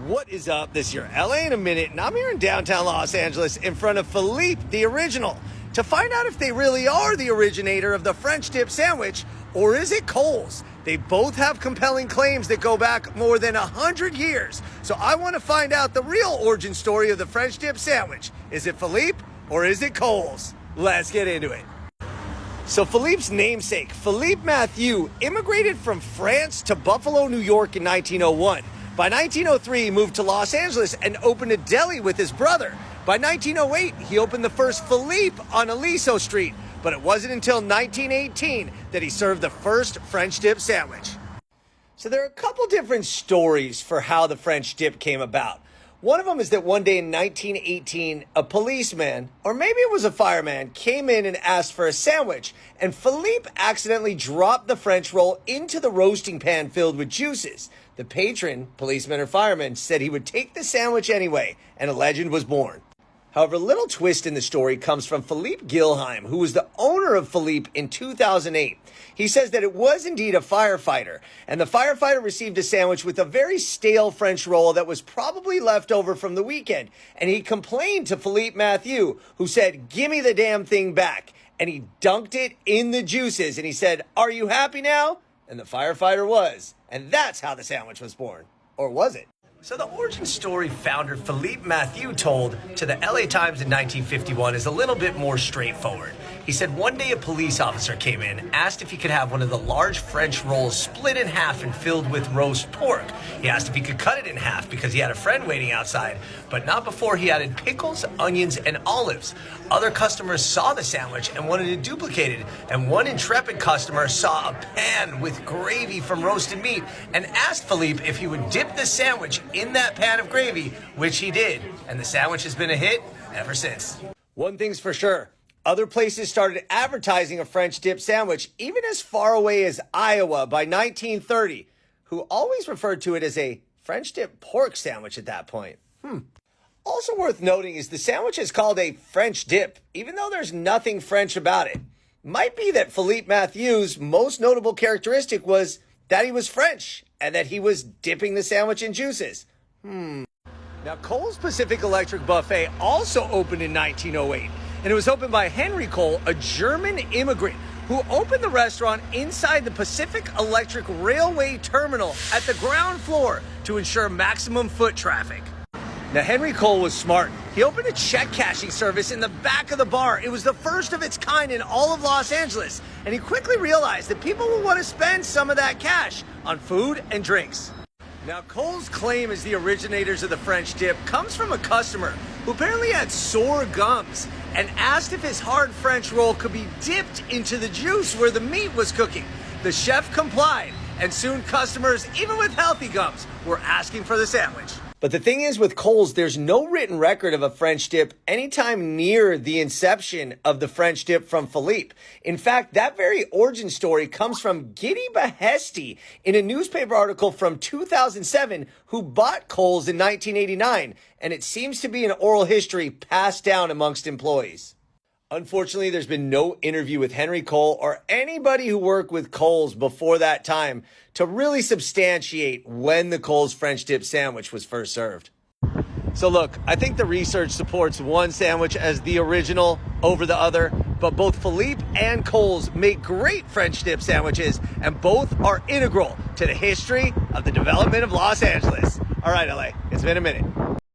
What is up? This is your LA in a minute, and I'm here in downtown Los Angeles in front of Phillipe, the original, to find out if they really are the originator of the French dip sandwich, or is it Kohl's? They both have compelling claims that go back more than 100 years. So I want to find out the real origin story of the French dip sandwich. Is it Phillipe or is it Kohl's? Let's get into it. So Philippe's namesake, Philippe Mathieu, immigrated from France to Buffalo, New York in 1901. By 1903, he moved to Los Angeles and opened a deli with his brother. By 1908, he opened the first Phillipe on Aliso Street, but it wasn't until 1918 that he served the first French dip sandwich. So there are a couple different stories for how the French dip came about. One of them is that one day in 1918, a policeman, or maybe it was a fireman, came in and asked for a sandwich, and Philippe accidentally dropped the French roll into the roasting pan filled with juices. The patron, policeman or fireman, said he would take the sandwich anyway, and a legend was born. However, a little twist in the story comes from Philippe Gilheim, who was the owner of Philippe in 2008. He says that it was indeed a firefighter, and the firefighter received a sandwich with a very stale French roll that was probably left over from the weekend. And he complained to Philippe Mathieu, who said, "Give me the damn thing back." And he dunked it in the juices, and he said, "Are you happy now?" And the firefighter was. And that's how the sandwich was born. Or was it? So the origin story founder Philippe Mathieu told to the LA Times in 1951 is a little bit more straightforward. He said one day a police officer came in, asked if he could have one of the large French rolls split in half and filled with roast pork. He asked if he could cut it in half because he had a friend waiting outside, but not before he added pickles, onions, and olives. Other customers saw the sandwich and wanted it duplicated, and one intrepid customer saw a pan with gravy from roasted meat and asked Philippe if he would dip the sandwich in that pan of gravy, which he did, and the sandwich has been a hit ever since. One thing's for sure. Other places started advertising a French dip sandwich even as far away as Iowa by 1930, who always referred to it as a French dip pork sandwich at that point. Also worth noting is the sandwich is called a French dip, even though there's nothing French about it. Might be that Philippe Mathieu's most notable characteristic was that he was French and that he was dipping the sandwich in juices. Now, Kohl's Pacific Electric Buffet also opened in 1908. And it was opened by Henry Kohl, a German immigrant who opened the restaurant inside the Pacific Electric Railway Terminal at the ground floor to ensure maximum foot traffic. Now, Henry Kohl was smart. He opened a check cashing service in the back of the bar. It was the first of its kind in all of Los Angeles. And he quickly realized that people would want to spend some of that cash on food and drinks. Now, Kohl's claim as the originators of the French dip comes from a customer who apparently had sore gums and asked if his hard French roll could be dipped into the juice where the meat was cooking. The chef complied, and soon customers, even with healthy gums, were asking for the sandwich. But the thing is with Kohl's, there's no written record of a French dip anytime near the inception of the French dip from Philippe. In fact, that very origin story comes from Giddy Behesti in a newspaper article from 2007 who bought Kohl's in 1989, and it seems to be an oral history passed down amongst employees. Unfortunately, there's been no interview with Henry Kohl or anybody who worked with Kohl's before that time to really substantiate when the Kohl's French dip sandwich was first served. So look, I think the research supports one sandwich as the original over the other, but both Philippe and Kohl's make great French dip sandwiches, and both are integral to the history of the development of Los Angeles. All right, LA, it's been a minute.